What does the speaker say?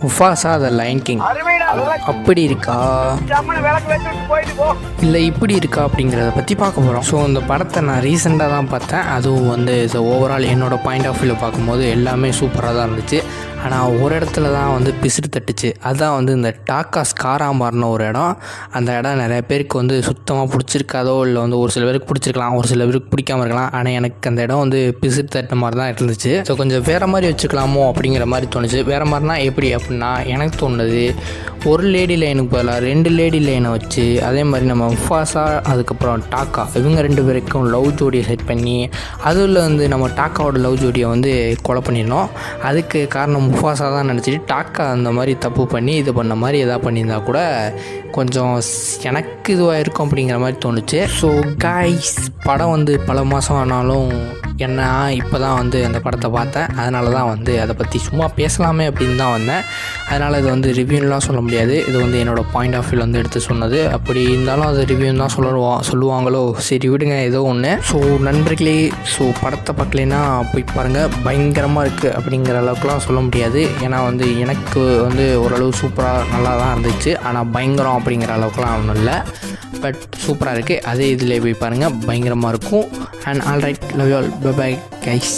Mufasa the line king அப்படி இருக்கா இல்லை இப்படி இருக்கா அப்படிங்கிறத பற்றி பார்க்க போகிறோம். ஸோ இந்த படத்தை நான் ரீசெண்டாக தான் பார்த்தேன். அதுவும் வந்து ஓவரால் என்னோடய பாயிண்ட் ஆஃப் வியூவில் பார்க்கும்போது எல்லாமே சூப்பராக தான் இருந்துச்சு. ஆனால் ஒரு இடத்துல தான் வந்து பிசுறு தட்டுச்சு. அதுதான் வந்து இந்த டாக்கா ஸ்காரா மாறின ஒரு இடம். அந்த இடம் நிறைய பேருக்கு வந்து சுத்தமாக பிடிச்சிருக்காதோ, இல்லை வந்து ஒரு சில பேருக்கு பிடிச்சிருக்கலாம், ஒரு சில பேருக்கு பிடிக்காம இருக்கலாம். ஆனால் எனக்கு அந்த இடம் வந்து பிசுறு தட்டின மாதிரி தான் இருந்துச்சு. ஸோ கொஞ்சம் வேறு மாதிரி வச்சுக்கலாமோ அப்படிங்கிற மாதிரி தோணுச்சு. வேறு மாதிரினா எப்படி அப்படின்னா, எனக்கு தோணுது ஒரு லேடி லைனுக்கு பதிலாக 2 லேடி லைனை வச்சு, அதே மாதிரி நம்ம முஃபாசா அதுக்கப்புறம் டாக்கா இவங்க 2 பேருக்கும் லவ் ஜோடியை செட் பண்ணி, அதில் வந்து நம்ம டாக்காவோட லவ் ஜோடியை வந்து கொலை பண்ணிடணும். அதுக்கு காரணம் முஃபாசா தான் நினச்சிட்டு டாக்கா அந்த மாதிரி தப்பு பண்ணி இது பண்ண மாதிரி எதாவது பண்ணியிருந்தா கூட கொஞ்சம் எனக்கு இதுவாக இருக்கும் அப்படிங்கிற மாதிரி தோணுச்சு. ஸோ கைஸ், படம் வந்து பல மாதம் ஆனாலும் என்ன இப்போ தான் வந்து அந்த படத்தை பார்த்தேன். அதனால தான் வந்து அதை பற்றி சும்மா பேசலாமே அப்படின்னு தான் வந்தேன். அதனால் இது வந்து ரிவ்யூலாம் சொல்ல முடியாது. இது வந்து என்னோடய பாயிண்ட் ஆஃப் வியூ வந்து எடுத்து சொன்னது. அப்படி இருந்தாலும் அது ரிவ்யூன்னு தான் சொல்லுவாங்களோ, சரி விடுங்க, ஏதோ ஒன்று. ஸோ நண்பர்களே, ஸோ படத்தை பார்க்கலைன்னா போய் பாருங்கள். பயங்கரமாக இருக்குது அப்படிங்கிற அளவுக்குலாம் சொல்ல முடியாது. ஏன்னா வந்து எனக்கு வந்து ஓரளவு சூப்பராக நல்லா தான் இருந்துச்சு. ஆனால் பயங்கரம் அப்படிங்கிற அளவுக்குலாம் ஒன்றும் இல்லை. பட் சூப்பராக இருக்குது. அதே இதில் போய் பாருங்கள், பயங்கரமாக இருக்கும். And alright, love you all, bye bye guys.